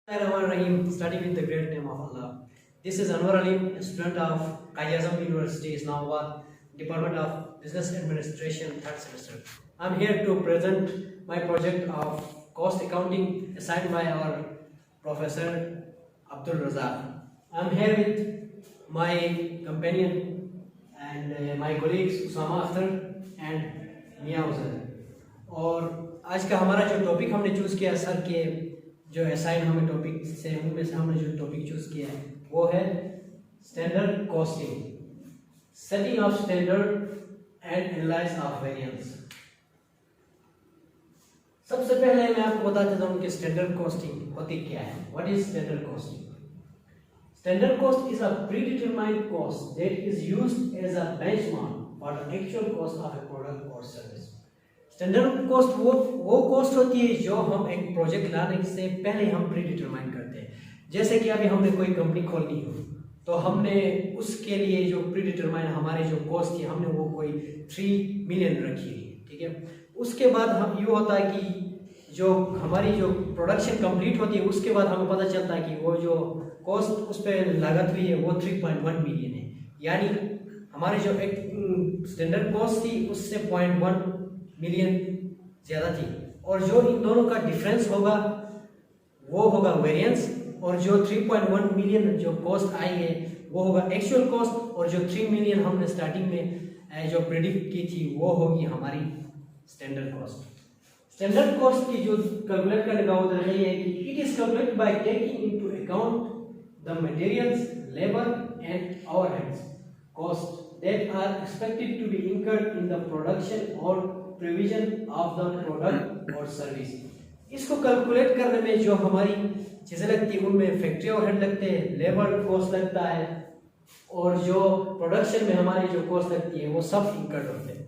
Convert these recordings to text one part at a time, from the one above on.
Bismillahirrahmanirrahim, starting with the great name of Allah. This is Anwar Alim, a student of Qayyazam University, Islamabad, Department of Business Administration, 3rd semester. I'm here to present my project of cost accounting assigned by our Professor Abdul Razak. I'm here with my companion and my colleagues Usama Akhtar and Mia Uzair. और आज का हमारा जो topic हमने choose किया sir के जो assign हमें टॉपिक से उनमें से हमने जो टॉपिक चूज़ किया है वो है standard costing, setting of standard and analyse of variance. सबसे पहले मैं आपको बता देता हूँ कि स्टैंडर्ड कॉस्टिंग होती क्या है। What is standard costing? Standard cost is a predetermined cost that is used as a benchmark for the actual cost of a product or service. Standard cost वो कॉस्ट होती है जो हम एक प्रोजेक्ट लाने से पहले हम प्रीडिटरमाइन करते हैं। जैसे कि अभी हमने कोई कंपनी खोलनी हो तो हमने उसके लिए जो प्रीडिटरमाइन हमारे जो कॉस्ट थी हमने वो कोई 3 मिलियन रखी है, ठीक है। उसके बाद हम ये होता है कि जो हमारी जो प्रोडक्शन कंप्लीट होती है उसके बाद हमें पता चलता है कि वो जो कॉस्ट उस पर लागत हुई है वो 3.1 मिलियन है, यानी हमारी जो एक स्टैंडर्ड कॉस्ट थी उससे 0.1 मिलियन ज़्यादा थी। और जो इन दोनों का डिफरेंस होगा वो होगा वेरिएंस, और जो 3.1 मिलियन जो कॉस्ट आई है वो होगा एक्चुअल कॉस्ट, और जो 3 मिलियन हमने स्टार्टिंग में जो प्रेडिक्ट की थी वो होगी हमारी स्टैंडर्ड कॉस्ट। स्टैंडर्ड कॉस्ट की जो कैलकुलेट करने का उद्देश्य ये है कि it is calculated by taking into account the materials, labour and overheads cost that are expected to be incurred in the production or provision of the product or service। इसको calculate करने में जो हमारी चीज़ें लगती है उनमें फैक्ट्री ओवरहेड लगते हैं, लेबर कॉस्ट लगता है, और जो प्रोडक्शन में हमारी जो कॉस्ट लगती है वो सब इनकर्ड होते हैं।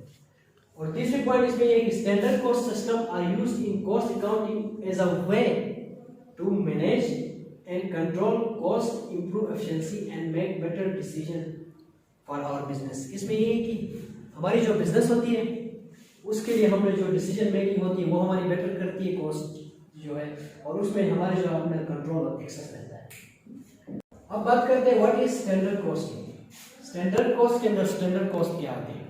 और तीसरी पॉइंट इसमें ये कि standard cost system are used in cost accounting as a way to manage and control cost, improve efficiency and make better decision for our business. इसमें ये है कि हमारी जो बिजनेस होती है उसके लिए हमें जो डिसीजन मेकिंग होती है वो हमारी बेटर करती है कॉस्ट जो है, और उसमें हमारे जो अपना कंट्रोल और एक्सेस रहता है। अब बात करते हैं what is standard costing. Standard cost के अंदर स्टैंडर्ड कॉस्ट क्या आती है?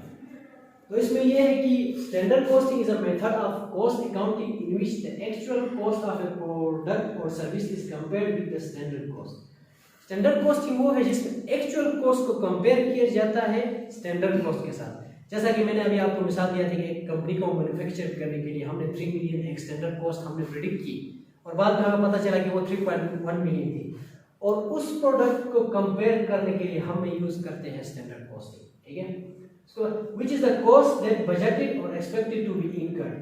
तो इसमें यह है कि standard costing is a method of cost accounting in which the actual cost of a product और service is compared with the standard cost. Standard costing वो है जिसमें एक्चुअल कॉस्ट को कंपेयर किया जाता है स्टैंडर्ड कॉस्ट के साथ। जैसा कि मैंने अभी आपको मिसाल दिया था कि एक कंपनी को मैन्युफैक्चर करने के लिए हमने 3 मिलियन एक स्टैंडर्ड कॉस्ट हमने प्रेडिक्ट की, और बाद में हमें पता चला कि वो 3.1 मिलियन थी, और उस प्रोडक्ट को कंपेयर करने के लिए हम यूज करते हैं स्टैंडर्ड कॉस्टिंग, ठीक है। So which is the cost that budgeted और एक्सपेक्टेड टू बी इनकर्ड।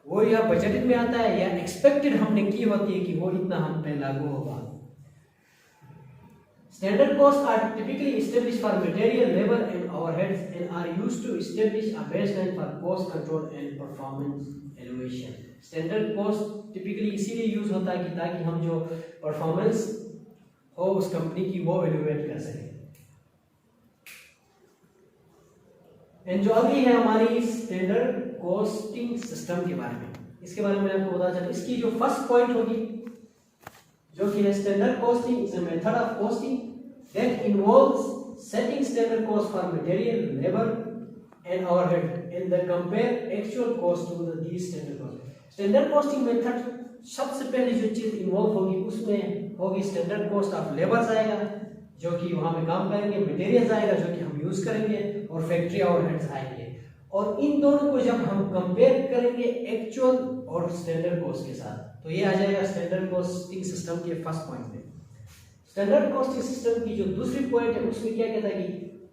वो या बजटेड में आता है या एक्सपेक्टेड हमने की होती है कि वो इतना हम पे लागू होगा। Standard costs are typically established for material, labor and overheads and are used to establish a baseline for cost control and performance evaluation। Standard cost typically इसीलिए यूज होता है कि ताकि हम जो परफॉर्मेंस हो उस कंपनी की वो एवेल्युएट कर सकें। एंड जो अगली है हमारी स्टैंडर्ड कॉस्टिंग सिस्टम के बारे में, इसके बारे में आपको बता चलूं। इसकी जो फर्स्ट पॉइंट होगी जो कि है standard costing is a method of costing that involves setting standard cost for material, labor and overhead and the compare actual cost to these standard cost। standard costing method सबसे पहले जो चीज involve होगी उसमें होगी स्टैंडर्ड कॉस्ट ऑफ लेबर्स आएगा जो कि वहां पे काम करेंगे, मटेरियल्स आएगा जो कि हम यूज करेंगे, और फैक्ट्री ओवरहेड्स आएंगे। और इन दोनों को जब हम कंपेयर करेंगे एक्चुअल और स्टैंडर्ड कॉस्ट के साथ तो ये आ जाएगा स्टैंडर्ड कॉस्टिंग सिस्टम के फर्स्ट पॉइंट पे। स्टैंडर्ड कॉस्टिंग सिस्टम की जो दूसरी पॉइंट है उसमें क्या कहता है कि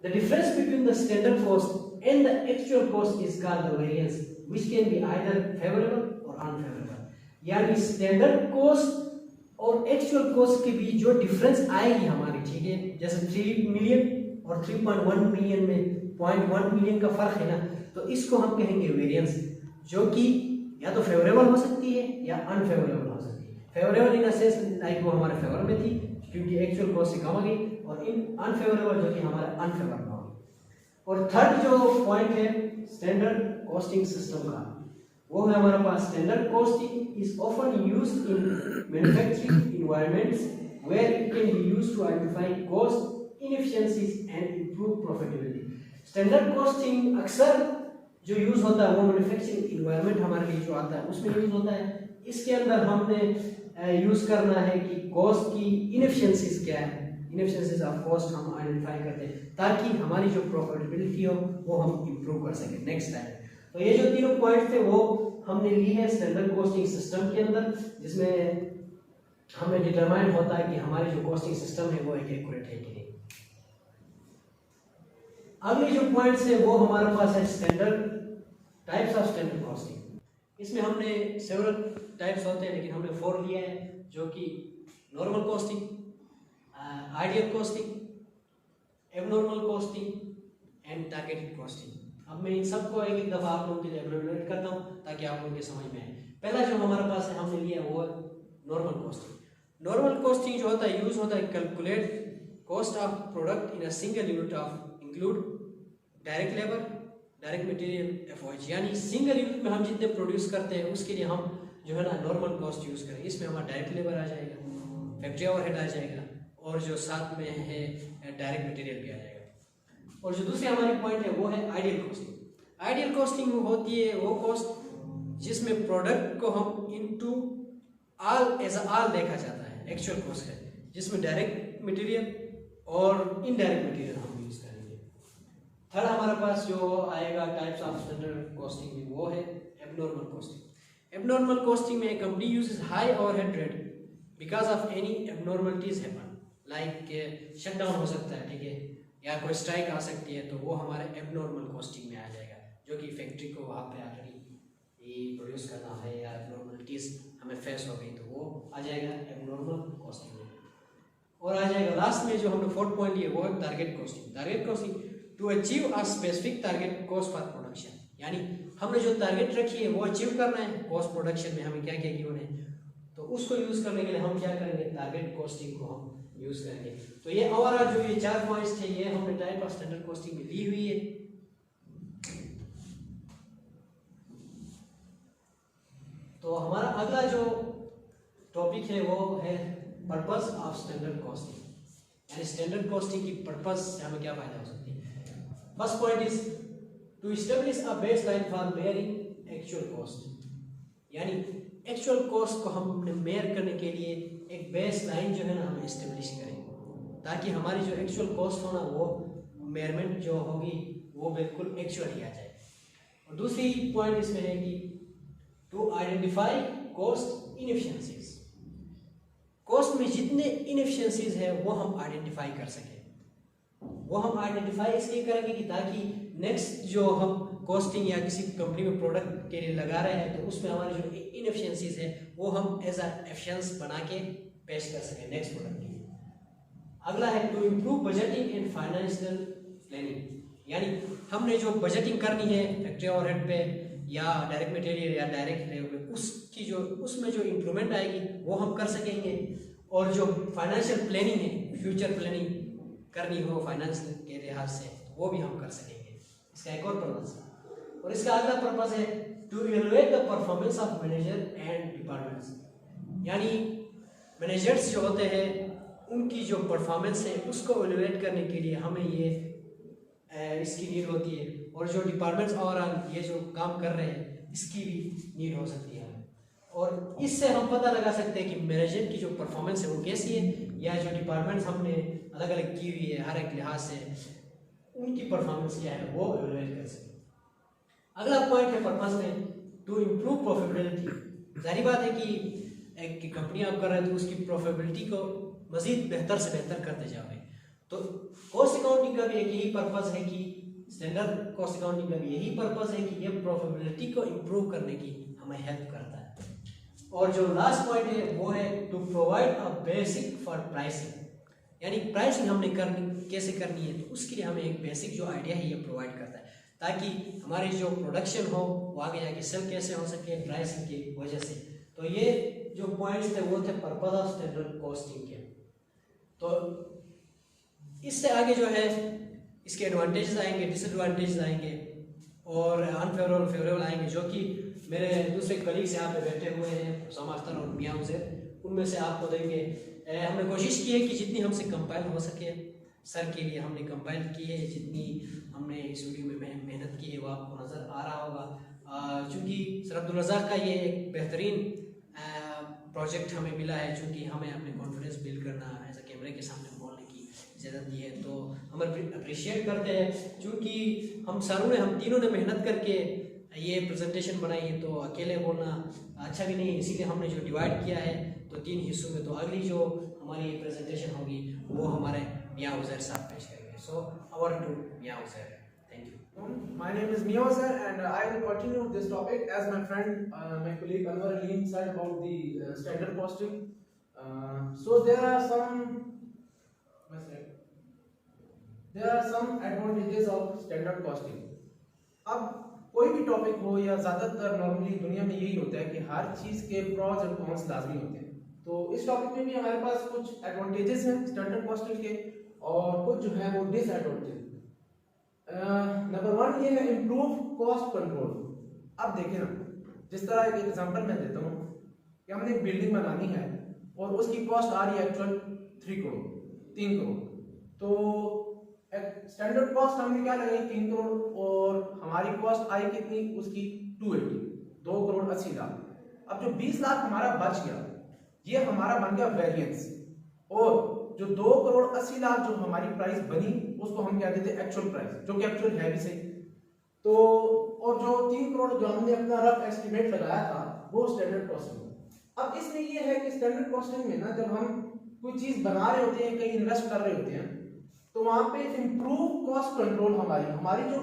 the difference between the standard cost and the actual cost is called the variance which can be either favourable और अनफेवरेबल। यानी स्टैंडर्ड कॉस्ट और एक्चुअल कॉस्ट के बीच जो डिफरेंस आएगी हमारी, ठीक है, जैसे 3 मिलियन और 3.1 मिलियन में 0.1 मिलियन का फर्क है ना, तो इसको हम कहेंगे वेरिएंस, जो कि या तो फेवरेबल हो सकती है या अनफेवरेबल हो सकती है। फेवरेबल इन सेंस लाइक वो हमारे फेवर में थी क्योंकि एक्चुअल कॉस्ट से कम आ गई, और इन अनफेवरेबल जो कि हमारा अनफेवर में होगी। और थर्ड जो पॉइंट है स्टैंडर्ड कॉस्टिंग सिस्टम का वो है हमारे पास standard costing is often used in manufacturing environments where it can be used to identify cost inefficiencies and improve profitability. Standard costing अक्सर जो यूज होता है वो मैन्युफैक्चरिंग एनवायरनमेंट हमारे लिए जो आता है उसमें यूज होता है। इसके अंदर हमने यूज करना है कि कॉस्ट की इनएफिशिएंसीज क्या है, इनएफिशिएंसीज ऑफ कॉस्ट हम आइडेंटिफाई करते हैं ताकि हमारी जो प्रॉफिटेबिलिटी हो वो हम इंप्रूव कर सकें नेक्स्ट टाइम। तो ये जो तीनों पॉइंट थे वो हमने ली है स्टैंडर्ड कॉस्टिंग सिस्टम के अंदर, जिसमें हमें डिटरमाइन होता है कि हमारी जो कॉस्टिंग सिस्टम है वो एक एक्यूरेट है कि नहीं। अगले जो पॉइंट्स है वो हमारे पास है standard types of standard costing. इसमें हमने सेवरल टाइप्स होते हैं लेकिन हमने 4 लिया है, जो कि normal costing, ideal costing, abnormal costing and targeted costing. अब मैं इन सबको एक दफ़ा आप लोगों के लिए एब्रिविएट करता हूँ ताकि आप लोगों के समझ में आए। पहला जो हमारे पास है हमने लिया वो नॉर्मल कॉस्टिंग। नॉर्मल कॉस्टिंग जो होता है यूज होता है calculate cost of product in a single unit of include direct labour, direct material, FOH, यानी सिंगल यूनिट में हम जितने प्रोड्यूस करते हैं उसके लिए हम जो है ना नॉर्मल कॉस्ट यूज करेंगे। इसमें हमारा डायरेक्ट लेबर आ जाएगा, फैक्ट्री ओवरहेड आ जाएगा और जो साथ में है डायरेक्ट मटेरियल भी आ जाएगा। और जो दूसरी हमारी पॉइंट है वो है आइडियल कॉस्टिंग। आइडियल कॉस्टिंग होती है वो कॉस्ट जिसमें प्रोडक्ट को हम इनटू ऑल एज ऑल देखा जाता है, एक्चुअल कॉस्ट है, जिसमें डायरेक्ट मटेरियल और इनडायरेक्ट मटेरियल हम यूज करेंगे। थर्ड हमारे पास जो आएगा टाइप्स ऑफ स्टैंडर्ड कॉस्टिंग में वो है एबनॉर्मल कॉस्टिंग। एबनॉर्मल कॉस्टिंग में company uses high overhead rate because of any abnormalities happen, like shutdown हो सकता है, ठीक है, या कोई स्ट्राइक आ सकती है, तो वो हमारे एबनॉर्मल कॉस्टिंग में आ जाएगा, जो कि फैक्ट्री को वहाँ पे ऑलरेडी प्रोड्यूस करना है या एबनॉर्मलिटीज हमें फेस हो गई तो वो आ जाएगा एबनॉर्मल कॉस्टिंग में। और आ जाएगा लास्ट में जो हमने 4th पॉइंट लिया वो है target costing. Target costing to achieve a specific target cost for production, यानी हमने जो टारगेट रखी है वो अचीव करना है, कॉस्ट प्रोडक्शन में हमें क्या क्या गिवन है, तो उसको यूज करने के लिए हम क्या करेंगे, टारगेट कॉस्टिंग को हम यूज करेंगे। तो ये हमारा जो ये 4 पॉइंट्स थे ये हमने टाइप ऑफ स्टैंडर्ड कॉस्टिंग में ली हुई है। तो हमारा अगला जो टॉपिक है वो है पर्पस ऑफ स्टैंडर्ड कॉस्टिंग, यानी स्टैंडर्ड कॉस्टिंग की पर्पस से हमें क्या फायदा हो सकती है। First point is to establish a baseline for measuring actual cost, यानी एक्चुअल कॉस्ट को हमने मेयर करने के लिए एक बेस लाइन जो है ना हम एस्टेब्लिश करें ताकि हमारी जो एक्चुअल कॉस्ट हो ना वो मेयरमेंट जो होगी वो बिल्कुल एक्चुअल ही आ जाए। और दूसरी पॉइंट इसमें है कि to identify cost inefficiencies, cost में जितने इनएफिशिएंसीज है वो हम आइडेंटिफाई कर सकें। वो हम आइडेंटिफाई इसलिए करेंगे कि ताकि नेक्स्ट जो हम कॉस्टिंग या किसी कंपनी में प्रोडक्ट के लिए लगा रहे हैं तो उसमें हमारी जो इनएफिशिएंसीज है वो हम एज अ एफिशिएंस बना के पेश कर सकें नेक्स्ट प्रोडक्ट के लिए। अगला है to improve budgeting and financial planning, यानी हमने जो बजटिंग करनी है फैक्ट्री ओवरहेड पे या डायरेक्ट मटेरियल या डायरेक्ट लेबर, उसकी जो उसमें जो इम्प्रूवमेंट आएगी वो हम कर सकेंगे। और जो फाइनेंशियल प्लानिंग है, फ्यूचर प्लानिंग करनी हो फाइनेंस के लिहाज से, तो वो भी हम कर सकेंगे। इसका एक और पर्पस है। और इसका अगला पर्पस है to evaluate the performance of manager and departments, यानी मैनेजर्स जो होते हैं उनकी जो परफॉर्मेंस है उसको इवैल्यूएट करने के लिए हमें ये इसकी नीड होती है। और जो डिपार्टमेंट्स ओवरऑल ये जो काम कर रहे हैं इसकी भी नीड हो सकती है। और इससे हम पता लगा सकते हैं कि मैनेजर की जो परफॉर्मेंस है वो कैसी है, या जो डिपार्टमेंट्स हमने अलग अलग की हुई है हर एक लिहाज से उनकी परफॉर्मेंस क्या है वो इवैल्यूएट कर सकें। अगला पॉइंट है पर्पस में टू इम्प्रूव प्रॉफिटेबिलिटी। जारी बात है कि एक कंपनी आप कर रहे हैं तो उसकी प्रॉफिटेबिलिटी को मजीद बेहतर से बेहतर करते जाओगे। तो कॉस्ट अकाउंटिंग का भी एक यही पर्पस है कि स्टैंडर्ड कॉस्ट अकाउंटिंग का भी यही पर्पस है कि ये प्रॉफिटेबिलिटी को इम्प्रूव करने की हमें हेल्प करता है। और जो लास्ट पॉइंट है वो है to provide a basic for pricing, यानी प्राइसिंग हमने कैसे करनी है तो उसके लिए हमें एक बेसिक जो आइडिया है ये प्रोवाइड करता है ताकि हमारी जो प्रोडक्शन हो वो आगे जाके सेल कैसे हो सके प्राइसिंग की वजह से। तो ये जो पॉइंट्स थे वो थे पर्पस ऑफ स्टैंडर्ड कॉस्टिंग के। तो इससे आगे जो है इसके एडवांटेजेस आएंगे, डिसएडवांटेजेस आएंगे और अनफेवरेबल फेवरेबल आएंगे, जो कि मेरे दूसरे कलीग्स यहाँ पे बैठे हुए हैं, उसामा अख्तर और मियां उज़ैर, उनमें से आपको देंगे। हमने कोशिश की है कि जितनी हमसे कंपाइल हो सके सर के लिए हमने कंपाइल की है, जितनी हमने इस वीडियो में मेहनत की है वो आपको नज़र आ रहा होगा। चूँकि सर अब्दुल रज़ाक का ये एक बेहतरीन प्रोजेक्ट हमें मिला है, चूँकि हमें अपने कॉन्फिडेंस बिल्ड करना एज अ कैमरे के सामने बोलने की इजाज़त दी है, तो हम अप्रिशिएट करते हैं। चूँकि हम तीनों ने मेहनत करके ये प्रेजेंटेशन बनाई है, तो अकेले बोलना अच्छा भी नहीं, इसीलिए हमने जो डिवाइड किया है तो 3 हिस्सों में, तो अगली जो हमारी प्रेजेंटेशन होगी वो हमारे मियां उज़ैर साहब पेश करेंगे। सो ओवर टू मियां Uzair, thank you. My name is Mia Uzair and I will continue this topic as my friend, my colleague Anwar Aleem said about the standard costing. So there are some advantages of standard costing. अब कोई भी topic हो या ज़्यादातर normally दुनिया में यही होता है कि हर चीज़ के प्रॉज और कॉन्स लाजमी होते हैं। तो इस टॉपिक में भी हमारे पास कुछ एडवांटेजेस हैं स्टैंडर्ड कॉस्टिंग के और कुछ जो है वो डिसएडवांटेज। नंबर 1 ये है इम्प्रूव कॉस्ट कंट्रोल। अब देखें ना, जिस तरह एक एग्जांपल मैं देता हूँ कि हमने एक बिल्डिंग बनानी है और उसकी कॉस्ट आ रही है एक्चुअल 3 करोड़, तो स्टैंडर्ड कॉस्ट हमने क्या लगाई 3 करोड़ और हमारी कॉस्ट आई कितनी उसकी 2 करोड़ 80 लाख। अब जो 20 लाख हमारा बच गया ये हमारा बन गया वेरिएंस, और जो 2 करोड़ 80 लाख जो हमारी प्राइस बनी उसको हम कहते थे एक्चुअल प्राइस, जो कि एक्चुअल है भी सही। तो और जो 3 करोड़ जो हमने अपना रफ एस्टिमेट लगाया था वो स्टैंडर्ड कॉस्टिंग। अब इसमें ये है कि स्टैंडर्ड कॉस्टिंग में ना जब हम कोई चीज बना रहे होते हैं, कहीं इन्वेस्ट कर रहे होते हैं, तो वहां पे इम्प्रूव कॉस्ट कंट्रोल हमारी जो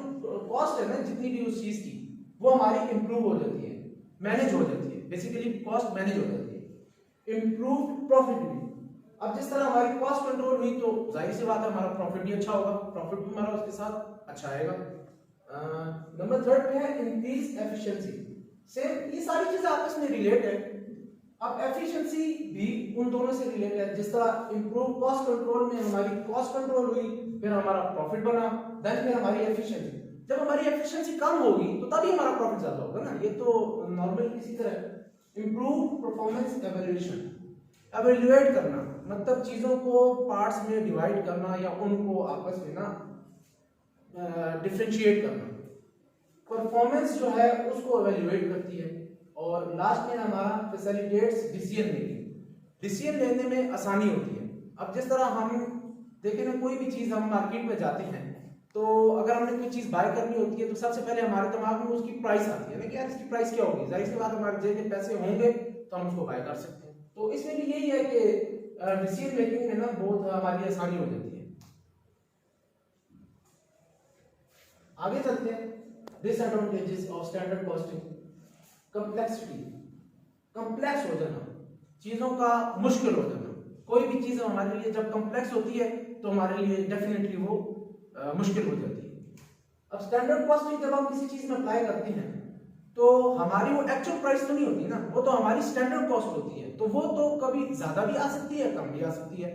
कॉस्ट है ना जितनी भी उस चीज की वो हमारी इंप्रूव हो जाती है, मैनेज हो जाती है, बेसिकली कॉस्ट मैनेज हो जाती है। Improve profit. अब जिस तरह हमारी कॉस्ट कंट्रोल हुई तो जाहिर सी बात है हमारा प्रॉफिट भी अच्छा होगा, प्रॉफिट भी हमारा उसके साथ अच्छा आएगा। नंबर 3 पे है इंक्रीज एफिशिएंसी। सेम ये सारी चीजें आपस में रिलेट है। अब एफिशिएंसी भी उन दोनों से रिलेट है। जिस तरह इंप्रूव कॉस्ट कंट्रोल में हमारी कॉस्ट कंट्रोल हुई, फिर हमारा प्रॉफिट बना, देन फिर हमारी एफिशिएंसी। जब हमारी एफिशिएंसी कम होगी तो तभी हमारा प्रॉफिट ज्यादा होगा ना, ये तो नॉर्मल इसी तरह। इंप्रूव परफॉर्मेंस एवेल्यूएशन, एवेल्युएट करना मतलब चीजों को पार्ट्स में डिवाइड करना या उनको आपस में ना डिफरेंशिएट करना। परफॉर्मेंस जो है उसको एवेल्युएट करती है। और लास्ट में हमारा फैसिलिटेट्स डिसीजन मेकिंग। डिसीजन लेने में आसानी होती है। अब जिस तरह हम देखें ना, कोई भी चीज हम मार्केट में जाते हैं तो अगर हमने कोई चीज बाय करनी होती है तो सबसे पहले हमारे दिमाग में उसकी प्राइस आती है ना कि यार इसकी प्राइस क्या होगी। जाहिर सी बात हमारे जेब में पैसे होंगे तो हम उसको बाय कर सकते हैं। तो इसमें भी यही है कि डिसीजन मेकिंग में ना बहुत हमारी आसानी हो जाती है। आगे चलते हैं। Disadvantages of standard costing. Complexity, complex हो जाना, चीजों का मुश्किल हो जाना। कोई भी चीज हमारे लिए जब कॉम्प्लेक्स होती है तो हमारे लिए डेफिनेटली वो मुश्किल हो जाती है। अब स्टैंडर्ड कॉस्टिंग जब हम किसी चीज में अप्लाई करते हैं तो हमारी वो एक्चुअल प्राइस तो नहीं होती ना, वो तो हमारी स्टैंडर्ड कॉस्ट होती है। तो वो तो कभी ज्यादा भी आ सकती है, कम भी आ सकती है।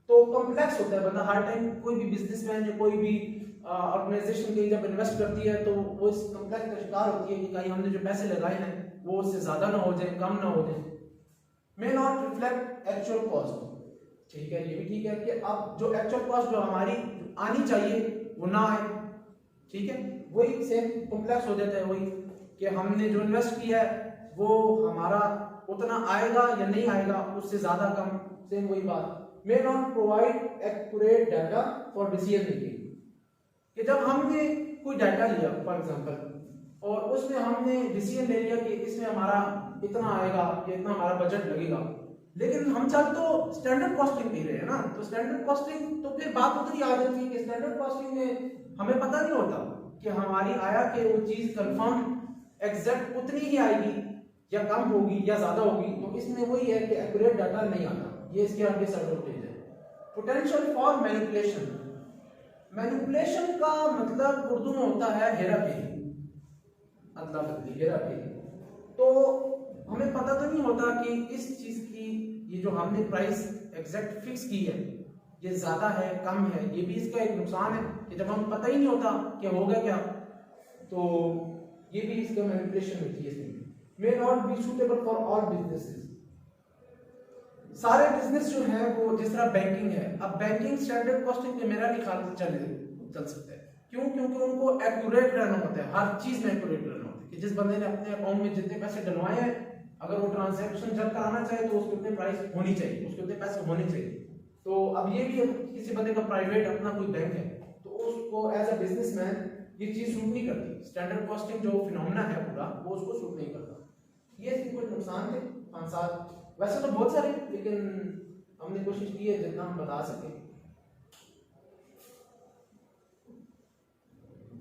तो कॉम्प्लेक्स होता है बंदा हर टाइम। कोई भी बिजनेसमैन या कोई भी ऑर्गेनाइजेशन कहीं जब इन्वेस्ट करती है तो वो इस कॉम्प्लेक्स का शिकार होती है कि कहीं हमने जो पैसे लगाए हैं वो उससे ज्यादा ना हो जाए, कम ना हो जाए। May not reflect actual cost. ठीक है, ये भी ठीक है कि अब जो एक्चुअल कॉस्ट जो हमारी आनी चाहिए वो ना आए। ठीक है, वही सेम कॉम्प्लेक्स हो जाता है। वही कि हमने जो इन्वेस्ट किया है वो हमारा उतना आएगा या नहीं आएगा, उससे ज्यादा कम, सेम वही बात। May not provide accurate data for decision making. कि जब हमने कोई डाटा लिया फॉर एग्जांपल और उसमें हमने डिसीजन ले लिया कि इसमें हमारा इतना आएगा या इतना हमारा बजट लगेगा, लेकिन हम चल तो स्टैंडर्ड कॉस्टिंग दे रहे हैं ना, तो स्टैंडर्ड कॉस्टिंग तो फिर बात उधर ही आ जाती है कि स्टैंडर्ड कॉस्टिंग में हमें पता नहीं होता कि हमारी आया कि वो चीज कंफर्म एग्जैक्ट उतनी ही आएगी या कम होगी या ज्यादा होगी। तो इसमें वही है कि एक्यूरेट डाटा नहीं आता, ये इसके डिसएडवांटेज है। Potential for manipulation. मैनिपुलेशन का मतलब उर्दू में होता है हेरा फेरी, मतलब हेरा फेरी। तो हमें पता तो नहीं होता कि इस चीज की ये जो हमने प्राइस एग्जैक्ट फिक्स की है ये ज्यादा है कम है। ये भी इसका एक नुकसान है कि जब हम पता ही नहीं होता कि होगा क्या, तो ये भी इसका मैनिपुलेशन होती है इसमें। may not be suitable for all businesses. सारे बिजनेस जो है वो जिस तरह बैंकिंग है, अब बैंकिंग स्टैंडर्ड कॉस्टिंग पे मेरा नहीं ख्याल चल सकता है। क्यों? क्योंकि उनको एक्यूरेट रहना होता है, हर चीज में एक्यूरेट रहना होता है कि जिस बंदे ने अपने अकाउंट में जितने पैसे डलवाए हैं, अगर वो ट्रांजैक्शन जब कराना चाहे तो उसके उतने प्राइस होनी चाहिए, उसके उतने पैसे होने चाहिए। तो अब ये भी किसी बंदे का प्राइवेट अपना कोई बैंक है तो उसको एज अ बिजनेसमैन ये चीज सूट नहीं करती। स्टैंडर्ड कॉस्टिंग जो फिनोमेना है पूरा वो उसको सूट नहीं करता। ये इसके कुछ नुकसान थे 5-7, वैसे तो बहुत सारे, लेकिन हमने कोशिश की है जितना हम बता सकें।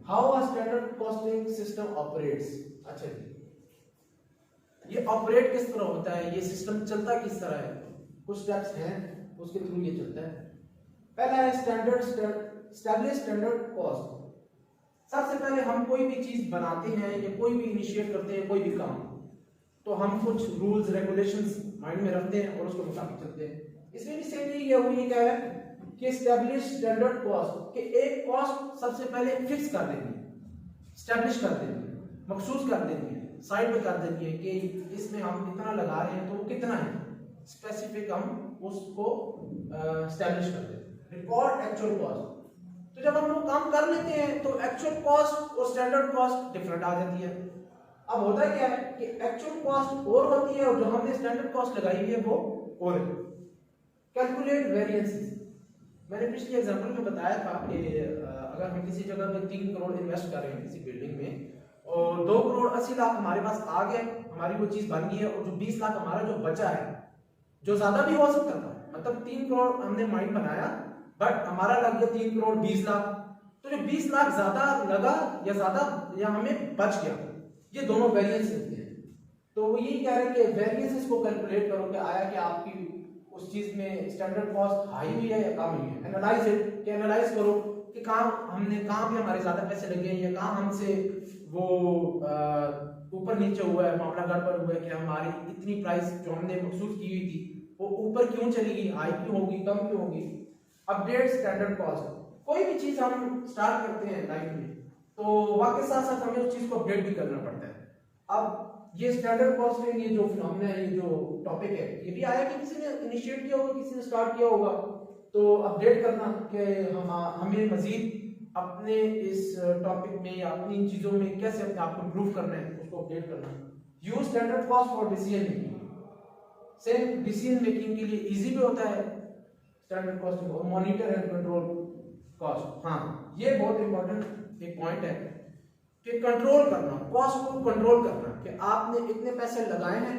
How a standard costing system operates. अच्छा जी, ये ऑपरेट किस तरह होता है, ये सिस्टम चलता किस तरह है, कुछ स्टेप्स हैं उसके थ्रू ये चलता है। पहला है एस्टैब्लिश स्टैंडर्ड कॉस्ट। सबसे पहले हम कोई भी चीज बनाते हैं या कोई भी इनिशिएट करते हैं कोई भी काम, तो हम कुछ रूल्स रेगुलेशंस माइंड में रखते हैं और उसके मुताबिक चलते हैं। इसमें भी सेम यही है, वो ये क्या है कि एस्टैब्लिश स्टैंडर्ड कॉस्ट, कि एक कॉस्ट सबसे पहले फिक्स कर देनी है, एस्टैब्लिश कर देनी है, मखसूस कर देनी है, साइड पे कर देनी है कि इसमें हम इतना लगा रहे हैं तो वो कितना है, स्पेसिफिक हम उसको एस्टैब्लिश कर देते हैं। रिकॉर्ड एक्चुअल कॉस्ट, तो जब हम लोग काम कर लेते हैं तो एक्चुअल कॉस्ट और स्टैंडर्ड कॉस्ट डिफरेंट आ जाती है। अब होता क्या है कि एक्चुअल कॉस्ट और होती है और जो हमने स्टैंडर्ड कॉस्ट लगाई हुई है वो और है। कैलकुलेट वेरिएंसेस, मैंने पिछले एग्जांपल में बताया था कि अगर हम किसी जगह पे 3 करोड़ इन्वेस्ट कर रहे हैं किसी बिल्डिंग में और 2 करोड़ 80 लाख हमारे पास आ गए, हमारी वो चीज बन गई है, और जो 20 लाख हमारा जो बचा है, जो ज्यादा भी हो सकता था, मतलब 3 करोड़ हमने माइंड बनाया बट हमारा लग गया 3 करोड़ 20 लाख, तो जो 20 लाख ज्यादा लगा या ज्यादा या हमें बच गया, ये दोनों वेरिएंस होते हैं। तो वो यही कह रहे हैं कि वेरिएंसेस को कैलकुलेट करो कि आया कि आपकी उस चीज में स्टैंडर्ड कॉस्ट हाई हुई है या कम हुई है। एनालाइज इट, कि एनालाइज करो कि कहाँ पे हमारे ज्यादा पैसे लगे हैं या कहाँ हमसे वो ऊपर नीचे हुआ है, मामला गड़बड़ हुआ है कि हमारी इतनी प्राइस जो हमने मखसूस की हुई थी वो ऊपर क्यों चली गई, हाई क्यों होगी, कम क्यों होगी। अपडेट स्टैंडर्ड कॉस्ट, कोई भी चीज हम स्टार्ट करते हैं लाइफ में तो वक्त के साथ साथ हमें उस चीज को अपडेट भी करना पड़ता है। अब ये स्टैंडर्ड कॉस्टिंग, ये जो फिनोमेना है, ये जो टॉपिक है, ये भी आया कि किसी ने इनिशिएट किया होगा, किसी ने स्टार्ट किया होगा, तो अपडेट करना कि हमें मजीद अपने इस टॉपिक में या अपनी चीजों में कैसे अपने आप को इम्प्रूव करना है, उसको अपडेट करना। Use standard cost for decision making, same decision making के लिए इजी भी होता है स्टैंडर्ड कॉस्टिंग, और मॉनिटर एंड कंट्रोल कॉस्ट। हाँ, ये बहुत इंपॉर्टेंट एक पॉइंट है कि कंट्रोल करना, कॉस्ट को कंट्रोल करना, कि आपने इतने पैसे लगाए हैं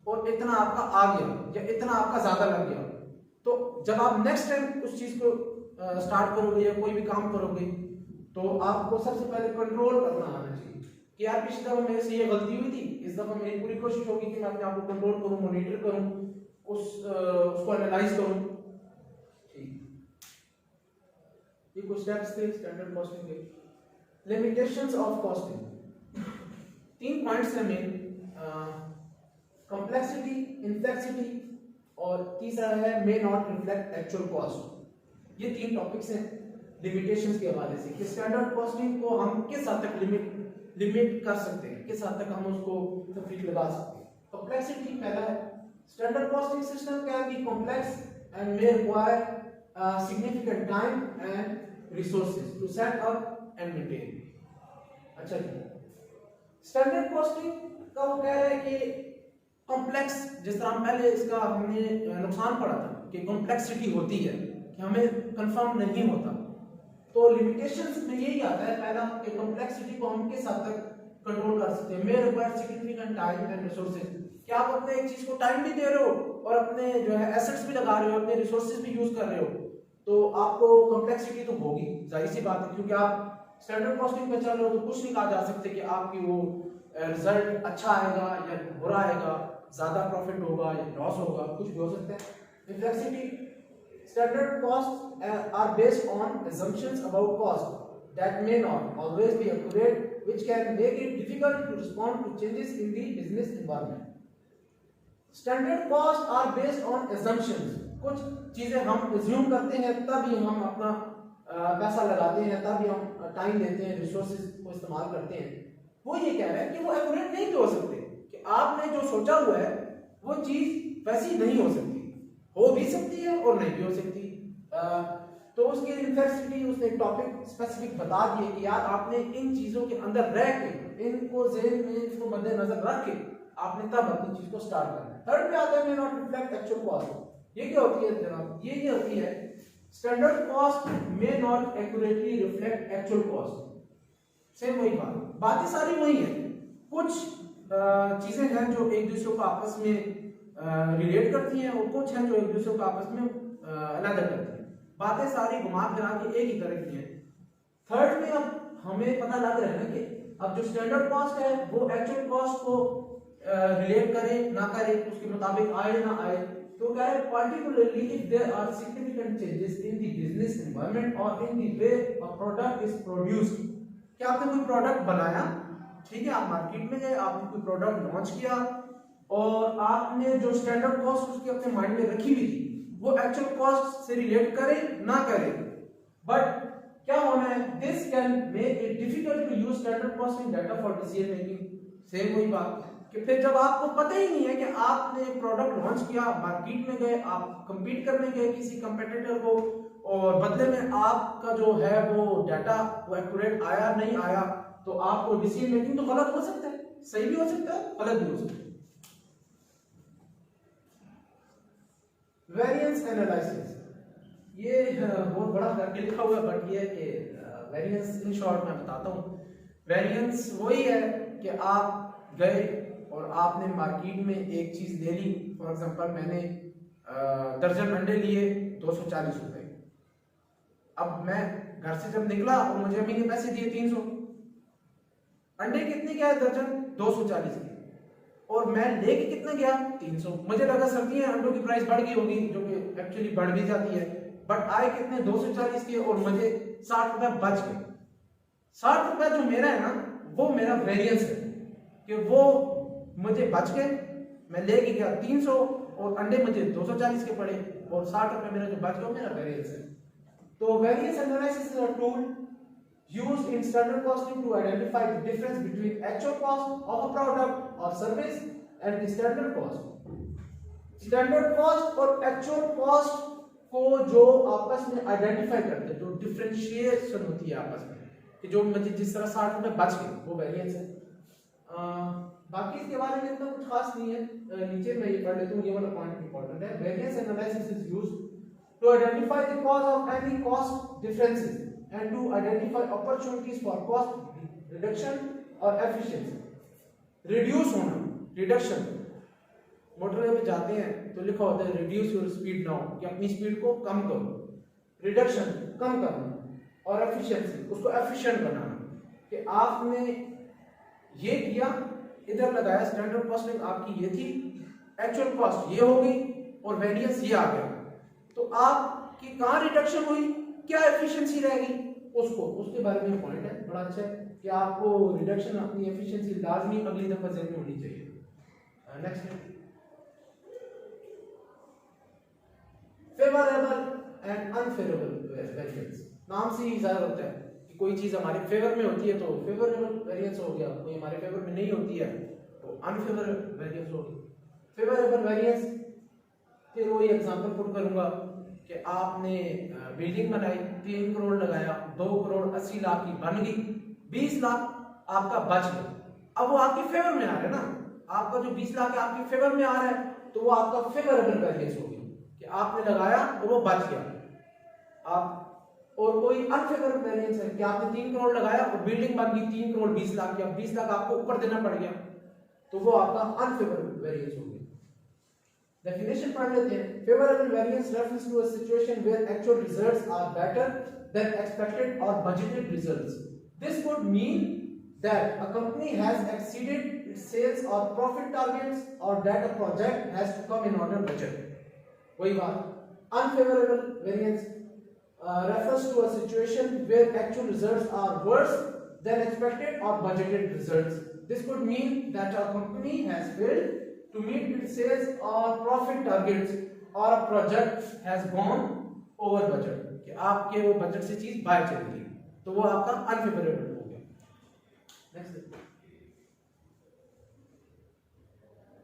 और इतना आपका आ गया या इतना आपका ज्यादा लग गया, तो जब आप नेक्स्ट टाइम उस चीज को स्टार्ट करोगे या कोई भी काम करोगे तो आपको सबसे पहले कंट्रोल करना आना चाहिए कि यार पिछली दफा मेरे से ये गलती हुई थी, इस दफा मेरी पूरी कोशिश होगी कि मैं अपने आप को कंट्रोल करूं, मॉनिटर करूं, उसको एनालाइज करूं। ये कुछ स्टेप्स थे स्टैंडर्ड कॉस्टिंग के। लिमिटेशंस ऑफ कॉस्टिंग, 3 पॉइंट्स हैं मेन, कॉम्प्लेक्सिटी, इनफ्लेक्सिटी और तीसरा है may not reflect actual cost. ये 3 टॉपिक्स हैं लिमिटेशंस के हवाले से कि स्टैंडर्ड कॉस्टिंग को हम किस हद तक लिमिट कर सकते हैं, किस हद तक हम उसको तफरीक लगा सकते हैं। कॉम्प्लेक्सिटी पहला है, standard costing system can be complex and may require significant time and resources to set up and maintain। अच्छा जी, स्टैंडर्ड कॉस्टिंग का वो कह रहा है कि कॉम्प्लेक्स, जिस तरह हम पहले इसका हमने नुकसान पड़ा था कि कॉम्प्लेक्सिटी होती है कि हमें कंफर्म नहीं होता, तो लिमिटेशंस में यही आता है पहला कि कॉम्प्लेक्सिटी को हम किस हद तक कंट्रोल कर सकते हैं। May require significant time and resources, कि आप अपने एक चीज को टाइम भी दे रहे हो और अपने जो है एसेट्स भी लगा रहे हो, अपने रिसोर्सेज भी यूज कर रहे हो, तो आपको कॉम्प्लेक्सिटी तो होगी, जाहिर सी बात है, क्योंकि आप स्टैंडर्ड कॉस्टिंग पे चल रहे हो तो कुछ नहीं कहा जा सकते कि आपकी वो रिजल्ट अच्छा आएगा या बुरा आएगा, ज्यादा प्रॉफिट होगा या लॉस होगा, कुछ भी हो सकता है। Inflexibility, standard cost are based on assumptions about cost that may not always be accurate, which can make it difficult to respond to changes in the business environment। Standard cost are based on assumptions, कुछ चीजें हम assume करते हैं तभी हम अपना पैसा लगाते हैं, तभी हम टाइम देते हैं, रिसोर्सेज को इस्तेमाल करते हैं। वो ये कह रहा है कि वो एक्यूरेट नहीं हो सकते, कि आपने जो सोचा हुआ है वो चीज वैसी नहीं हो सकती, हो भी सकती है और नहीं भी हो सकती। तो उसके इन्फेक्सिटी उसने टॉपिक स्पेसिफिक बता दिए कि यार आपने इन चीजों के अंदर रह के इनको ज़हन में इसको मद्देनजर रख के आपने तब अपनी चीज को स्टार्ट करना है। थर्ड पे आता है may not reflect actual cost. ये क्या होती है जनाब? ये होती है standard cost may not accurately reflect actual cost. Same वही बातें सारी वही है, कुछ चीजें हैं जो एक दूसरे को आपस में रिलेट करती हैं और कुछ हैं जो एक दूसरे को आपस में अलग करती हैं। बातें सारी घुमा फिरा के एक ही तरह की हैं। थर्ड में अब हमें पता लग रहा है कि अब जो स्टैंडर्ड कॉस्ट है वो एक्चुअल कॉस्ट को रिलेट करे ना करे, उसके मुताबिक आए ना आए। तो कह रहे particularly if there are significant changes in the business environment or in the way a product is produced। क्या आपने कोई प्रोडक्ट बनाया, ठीक है, आप मार्केट में गए, आपने कोई प्रोडक्ट लॉन्च किया और आपने जो स्टैंडर्ड कॉस्ट उसकी अपने माइंड में रखी हुई थी वो एक्चुअल कॉस्ट से रिलेट करे ना करे, बट क्या होना है, this can make it difficult to use standard cost in data for decision making. Same वही बात कि फिर जब आपको पता ही नहीं है कि आपने प्रोडक्ट लॉन्च किया, मार्केट में गए, आप कंपीट करने गए किसी कंपेटिटर को और बदले में आपका जो है वो डाटा वो एक्यूरेट आया नहीं आया, तो आपको डिसीजन मेकिंग तो गलत हो सकता है, सही भी हो सकता है, गलत भी हो सकता है। वेरिएंस एनालिसिस, ये बहुत बड़ा करके लिखा हुआ है, बट ये है कि वेरिएंस इन शॉर्ट मैं बताता हूँ। वेरिएंस वही है कि आप गए और आपने मार्केट में एक चीज ले ली, फॉर एग्जांपल मैंने दर्जन अंडे लिए 240 रुपए। अब मैं घर से जब निकला और मुझे अम्मी ने पैसे दिए 300, अंडे कितने के आए दर्जन? 240 के, और मैं लेके कितना गया? 300। मुझे लगा सर्दियां अंडों की प्राइस बढ़ गई होगी, जो कि एक्चुअली बढ़ भी जाती है, बट आए कितने? 240 के, और मुझे 60 रुपए बच गए। 60 रुपए जो मेरा है ना वो मेरा वेरिएंस है कि वो मुझे बच गए, मैं लेके गया 300 और अंडे मुझे 240 के पड़े और 60 रुपए मेरा जो बच गया मेरा वेरिएंस है। तो variance analysis is a tool used in standard costing to identify the difference between actual cost of a product or service and the standard cost। standard cost और actual cost को जो आपस में आइडेंटिफाई करते हैं, जो डिफरेंशिएशन होती है आपस में, कि जो मुझे जिस तरह 60 रुपए बच गए वो वेरिएंस है। बाकी इसके बारे में इतना कुछ खास नहीं है, नीचे मैं ये पढ़ लेता हूँ, ये वाला पॉइंट इंपॉर्टेंट है। Variance analysis is used to identify the cause of any cost differences and to identify opportunities for cost reduction or efficiency। reduce होना, reduction, मोटरवे पे जाते हैं तो लिखा होता है reduce your speed now, कि अपनी स्पीड को कम करो, reduction कम करना, और efficiency उसको efficient बनाना, कि आपने ये किया, इधर लगाया, स्टैंडर्ड कॉस्टिंग आपकी ये थी, एक्चुअल कॉस्ट ये हो गई और वेरिएंस ये आ गया, तो आपकी कहाँ रिडक्शन हुई, क्या एफिशिएंसी रहेगी, उसको उसके बारे में पॉइंट है, बड़ा अच्छा है कि आपको रिडक्शन अपनी एफिशिएंसी लाजमी अगली दफा ज़हन में होनी चाहिए। Next favourable and unfavourable variance. नाम से ही जाहिर होता है कि कोई चीज हमारे फेवर में होती है तो फेवरेबल वेरिएंस हो गया, कोई हमारे फेवर में नहीं होती है तो अनफेवरेबल वेरिएंस हो गई। फेवरेबल वेरिएंस, फिर वही एग्जांपल पुट करूंगा कि आपने बिल्डिंग बनाई, 3 करोड़ लगाया, 2 करोड़ 80 लाख की बन गई, 20 लाख आपका बच गया। अब वो आपके फेवर में आ रहा है ना, आपका जो 20 लाख है आपके फेवर में आ रहा है, तो वो आपका फेवरेबल वेरिएंस हो गया कि आपने लगाया और वो बच गया। आप और कोई अनफेवरेबल वेरिएंस है कि आपने 3 करोड़ लगाया और बिल्डिंग बन गई 3 करोड़ 20 लाख की, अब 20 लाख आपको ऊपर देना पड़ गया, तो वो आपका अनफेवरेबल वेरिएंस हो गया। Definition पढ़ लेते हैं। Favorable variance refers to a situation where actual results are better than expected or budgeted results। This could mean that a company has exceeded its sales or profit targets or that a project has to come in under budget। वही बात। Unfavorable variance refers to a situation where actual results are worse than expected or budgeted results। This could mean that a company has failed to meet its sales or profit targets or a project has gone over budget, कि आपके वो budget से चीज बाहर चली गई, तो वो आपका अनफेवरेबल हो गया। नेक्स्ट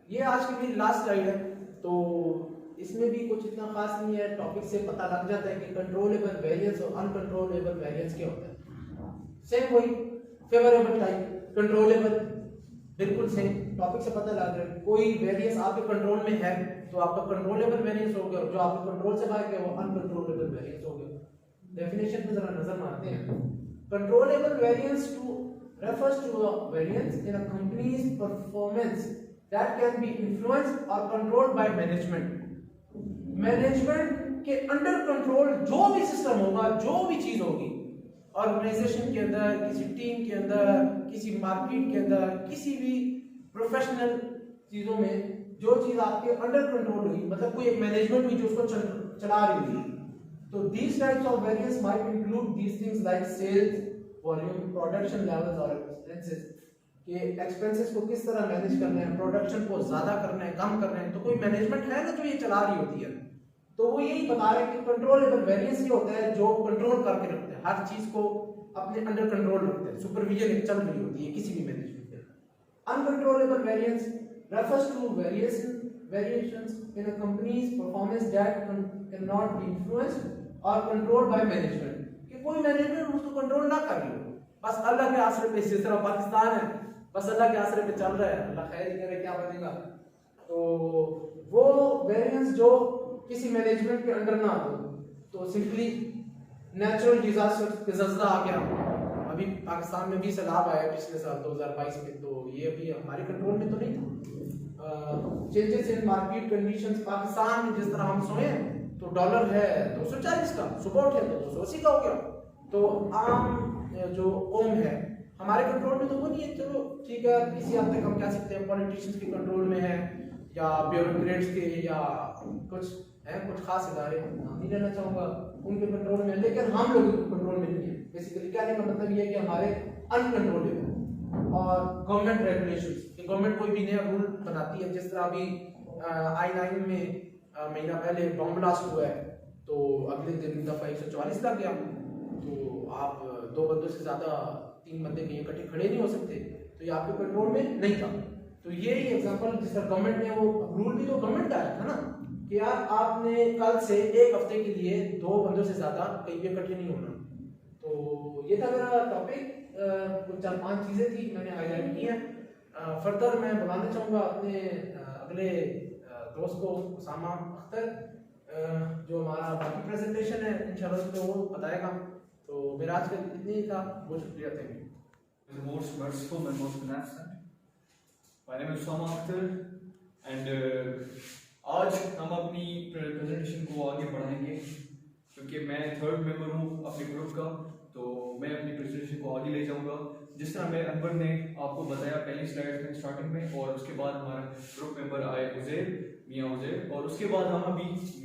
ये आज की मेरी लास्ट स्लाइड है, तो इसमें भी कुछ इतना खास नहीं है, टॉपिक से पता लग जाता है कि कंट्रोलेबल वेरिएंस और अनकंट्रोलेबल वेरिएंस क्या होता है। सेम वही फेवरेबल टाइप, कंट्रोलेबल बिल्कुल सेम, टॉपिक से पता लग रहा है कोई वेरिएंस आपके कंट्रोल में है तो आपका कंट्रोलेबल वेरिएंस हो गया, जो आपके कंट्रोल से बाहर गया वो अनकंट्रोलेबल वेरिएंस हो गया। डेफिनेशन पे जरा नजर मारते हैं। Controllable variance to refers to a variance in a company's performance that can be influenced or controlled by management. Management के अंडर कंट्रोल जो भी सिस्टम होगा, जो भी चीज होगी ऑर्गेनाइजेशन के अंदर, किसी टीम के अंदर, किसी मार्केट के अंदर, किसी भी प्रोफेशनल चीजों में जो चीज आपके अंडर कंट्रोल हुई, मतलब कोई एक मैनेजमेंट हुई जो उसको चला रही हुई, तो these types of variance might include these things like sales volume, production levels और एक्सपेंसेस, कि एक्सपेंसेस को किस तरह मैनेज करना है, प्रोडक्शन को ज्यादा करना है, कम करना है, तो कोई मैनेजमेंट है ना जो ये चला रही होती है। तो वो यही बता रहे हैं कि कंट्रोलेबल वेरिएंस ये होता है जो कंट्रोल करके रखते हैं, हर चीज को अपने अंडर कंट्रोल रखते हैं, सुपरविजन चल रही होती है किसी भी मैनेजमेंट के। Uncontrollable variance refers to variations in a company's performance that cannot be influenced or controlled by management, कि कोई मैनेजमेंट उसको कंट्रोल ना कर रही हो, बस अल्लाह के आसरे पे, जिस तरह पाकिस्तान है बस अल्लाह के आसरे पे चल रहा है, अल्लाह खैर ही करे क्या बनेगा। तो वो वेरिएंस जो किसी मैनेजमेंट के अंडर ना हो, तो सिंपली नेचुरल डिजास्टर, ज़लज़ला आ गया, अभी पाकिस्तान में भी सैलाब आया पिछले साल 2022 में, तो ये अभी हमारे कंट्रोल में तो नहीं था। Changes in market conditions, Pakistan में जिस तरह हम सोए तो डॉलर है 240 का, सुबह उठे तो 280 का हो गया, तो आम जो ओम है हमारे कंट्रोल में तो वो नहीं है। चलो ठीक है, किसी हद तक हम कह सकते हैं पॉलिटिशियंस के कंट्रोल में है, या ब्यूरोक्रेट्स के, या कुछ है कुछ खास इदारे, नाम नहीं लेना चाहूँगा, उनके कंट्रोल में, लेकिन हम लोगों के कंट्रोल में नहीं है। बेसिकली कहने का मतलब ये है कि हमारे अनकंट्रोलेबल। और गवर्नमेंट रेगुलेशंस, कि गवर्नमेंट कोई भी नया रूल बनाती है, जिस तरह अभी I-9 में महीना पहले बॉम्ब ब्लास्ट हुआ है, तो अगले दिन दफा 144 लग गया, तो आप 2 बंदों से ज्यादा 3 बंदे कहीं इकट्ठे खड़े नहीं हो सकते, तो ये आपके कंट्रोल में नहीं था। तो ये ही एग्जांपल, जिस तरह गवर्नमेंट ने वो रूल भी तो गवर्नमेंट का था ना, कि यार आपने कल से 1 हफ्ते के लिए 2 बंदों से ज्यादा कहीं भी इकट्ठे नहीं होना। तो ये था मेरा टॉपिक, कुछ 4-5 चीजें थी मैंने हाईलाइट की हैं। फर्दर मैं बुलाना चाहूँगा अपने अगले दोस्त को, उसामा अख्तर, जो हमारा बाकी प्रेजेंटेशन है इंशाल्लाह तो वो बताएगा। तो मेरा आज का इतना ही था, बहुत शुक्रिया, thank you. The most merciful and most beneficent. My name is Usama Akhtar and आज हम अपनी प्रेजेंटेशन को आगे बढ़ाएंगे, क्योंकि मैं 3rd मेंबर हूँ अपने ग्रुप का, तो मैं अपनी प्रेजेंटेशन को आगे ले जाऊँगा। जिस तरह मेरे अनवर ने आपको बताया पहली स्लाइड में स्टार्टिंग में, और उसके बाद हमारा ग्रुप मेंबर आए उज़ैर, मियाँ उज़ैर, और उसके बाद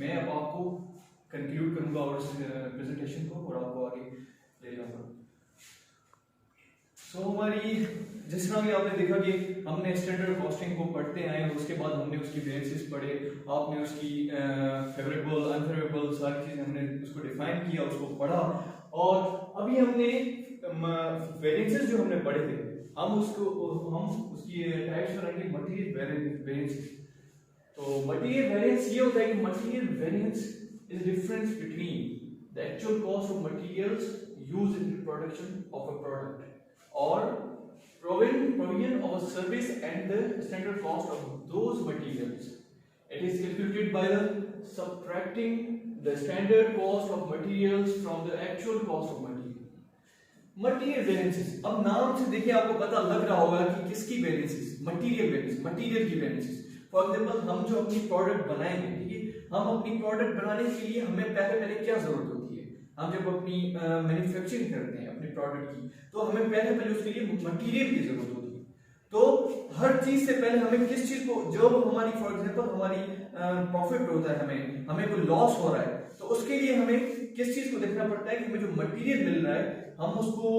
मैं अब आपको कंक्लूड करूँगा और उस प्रेजेंटेशन को, और आपको आगे ले जाऊँगा। सो हमारी जिस तरह कि आपने देखा कि हमने स्टैंडर्ड कॉस्टिंग को पढ़ते आए, और उसके बाद हमने उसकी वेरिएंसेस पढ़े, आपने उसकी फेवरेबल अनफेवरेबल सारी चीज़ें हमने उसको डिफाइन किया, उसको पढ़ा, और अभी हमने वेरिएंसेस जो हमने पढ़े थे, हम उसकी टाइप्स करेंगे मटेरियल वेरिएंसेस। तो मटेरियल वेरिएंस ये होता है कि material variance is difference between the actual cost of materials used in the production of a product, or provision of a service and the standard cost of those materials. It is calculated by the subtracting the standard cost of materials from the actual cost of material. Material variances. अब नाम से देखिए आपको पता लग रहा होगा कि किसकी वेरिएंसेस, मटेरियल वेरिएंस, मटेरियल की वेरिएंसेस। फॉर एग्जांपल हम जो अपनी प्रोडक्ट बनाएंगे, ठीक है, हम अपनी प्रोडक्ट बनाने के लिए हमें पहले क्या जरूरत होती है, हम जब अपनी मैन्युफैक्चरिंग करते हैं अपनी प्रोडक्ट की, तो हमें पहले उसके लिए मटेरियल की जरूरत होती है। तो हर चीज से पहले हमें किस चीज को, जब हमारी फॉर एग्जांपल हमारी प्रॉफिट होता है, हमें कोई लॉस हो रहा है, तो उसके लिए हमें किस चीज को देखना पड़ता है कि हमें जो मटेरियल मिल रहा है हम उसको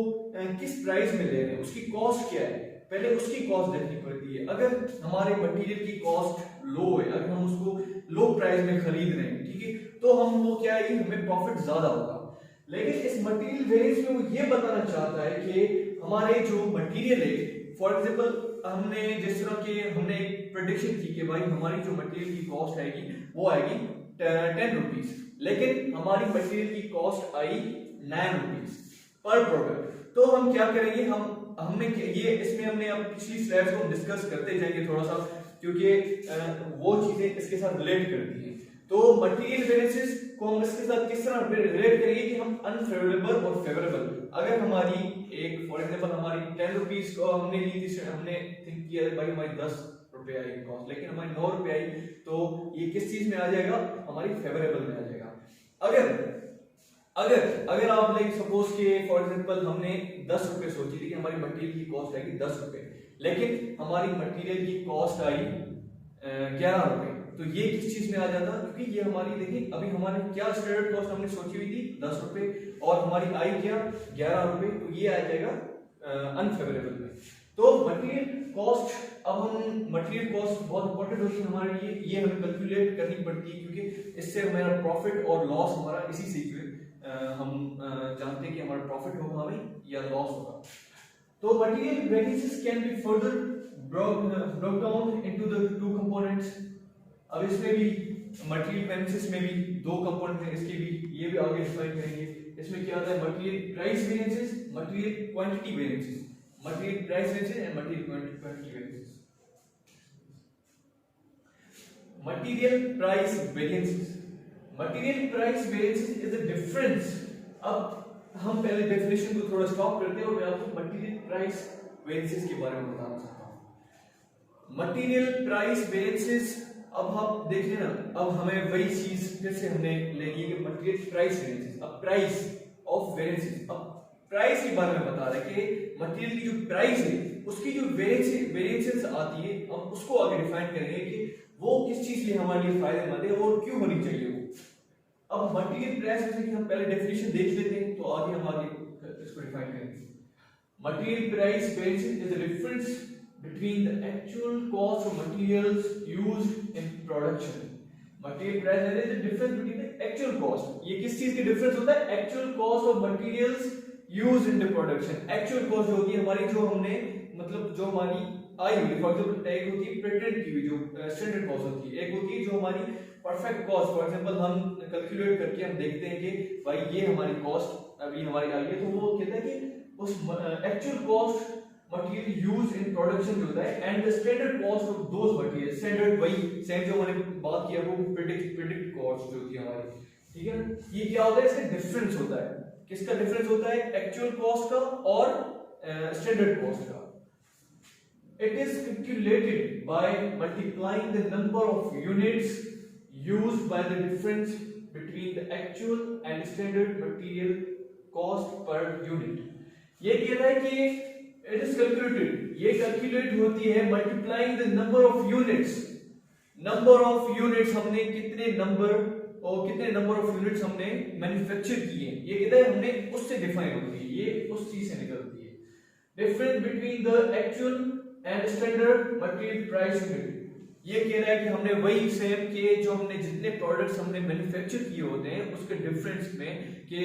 किस प्राइस में ले रहे हैं, उसकी कॉस्ट क्या है, पहले उसकी कॉस्ट देखनी पड़ती है। अगर हमारे मटेरियल की कॉस्ट लो है, अगर हम उसको लो प्राइस में खरीद रहे हैं, ठीक है, तो हम वो क्या है, हमें प्रॉफिट ज्यादा होगा। लेकिन इस मटेरियल वेरिएंस में वो ये बताना चाहता है कि हमारे जो मटेरियल है, फॉर एग्जांपल हमने जिस तरह के हमने एक प्रेडिक्शन थी कि भाई हमारी जो मटेरियल की कॉस्ट आएगी वो आएगी 10 रुपीज, लेकिन हमारी मटेरियल की कॉस्ट आई 9 रुपीज पर प्रोडक्ट। तो हम क्या करेंगे, हमने ये इसमें हमने अब पिछली स्लाइड्स को डिस्कस करते जाएंगे थोड़ा सा, क्योंकि वो चीजें इसके साथ रिलेट करती हैं। तो मटेरियल वेरिएंसेस को हम इसके साथ किस तरह रिलेट करेंगे कि हम अनफेवरेबल और फेवरेबल, अगर हमारी एक फॉर एग्जांपल हमारी 10 रुपीज को हमने ली थी, हमने थिंक किया भाई हमारी 10 रुपए आई कॉस्ट, लेकिन हमारी 9 रुपए आई, तो ये किस चीज में आ जाएगा, हमारी फेवरेबल में आ जाएगा। अगर आप लाइक सपोज के फॉर एग्जांपल हमने 10 रुपए सोची थी कि हमारी मटेरियल की कॉस्ट आएगी 10 रुपए, लेकिन हमारी मटेरियल की कॉस्ट आई 11 रुपए, तो ये किस चीज में आ जाता, क्योंकि ये हमारी देखिए अभी हमारी क्या स्टैंडर्ड कॉस्ट हमने सोची हुई थी 10 रुपए और हमारी आई क्या 11 रुपए, तो ये आ जाएगा अनफेवरेबल में। तो मटेरियल कॉस्ट, अब हम मटेरियल कॉस्ट बहुत इंपॉर्टेंट होती है हमारे लिए, ये हमें कैलकुलेट करनी पड़ती है, क्योंकि इससे हमारा प्रॉफिट और लॉस हमारा इसी से हम जानते हैं कि हमारा प्रॉफिट होगा हमें या लॉस होगा। तो material variances can be further broke down into the two components। अब इसमें भी मटेरियल वेरिएंसेस में भी दो कंपोनेंट हैं, इसके भी ये भी आगे डिफाइन करेंगे। इसमें क्या होता है, material price variances, material quantity variances, material price variances and material quantity variances. Material price variances, material price variances is the difference. अब हम पहले डेफिनेशन को थोड़ा स्टॉप करते हैं और मैं आपको मटेरियल प्राइस वेरिएंसेस के बारे में बताना चाहता हूं। मटेरियल प्राइस वेरिएंसेस, अब आप देख लेना, अब हमें वही चीज फिर से हमने ले ली कि मटेरियल प्राइस वेरिएंसेस, अब प्राइस ऑफ वेरिएंसेस, अब प्राइस के बारे में बता रहे कि मटेरियल की जो प्राइस है उसकी जो वेरिएंसेस आती है, हम उसको आगे डिफाइन करेंगे कि वो किस चीज लिए हमारे लिए फायदेमंद है और क्यों होनी चाहिए वो। अब मटेरियल प्राइस जैसे कि हम पहले डेफिनेशन देख लेते हैं, तो आगे हम आगे इसको डिफाइन करेंगे। Material price variances is the difference between the actual cost of materials used in production। Material price is the difference between the actual cost, ये किस चीज की डिफरेंस होता है, actual cost of materials used in the production। actual cost जो होती है हमारी, जो हमने मतलब जो हमारी आई हुई, फॉर एग्जांपल एक होती है पेटेंट की हुई जो स्टैंडर्ड कॉस्ट होती है, एक होती है जो हमारी परफेक्ट कॉस्ट। फॉर एग्जांपल हम कैलकुलेट करके हम देखते हैं कि भाई ये हमारी कॉस्ट अभी हमारी आई है, तो वो कहता है कि उस actual cost material used in production जो होता है and the standard cost of those material, standard वही सेम जो हमने बात किया वो प्रेडिक्ट कॉस्ट जो होती है हमारी, ठीक है। ये क्या होता है, इसका डिफरेंस होता है, किसका डिफरेंस होता है, एक्चुअल कॉस्ट का और स्टैंडर्ड कॉस्ट का। It is calculated by multiplying the number of units used by the difference between the actual and standard material cost per unit. ये कह रहा है कि it is calculated, ये कैलकुलेट होती है multiplying the number of units. Number of units हमने कितने नंबर ऑफ यूनिट्स हमने मैन्युफैक्चर किए, ये कहता है हमने उससे डिफाइन होती है, ये उस चीज से निकलती है। Difference between the actual and standard material price unit, ये कह रहा है कि हमने वही सेम के जो हमने जितने प्रोडक्ट्स हमने मैन्युफैक्चर किए होते हैं उसके डिफरेंस में कि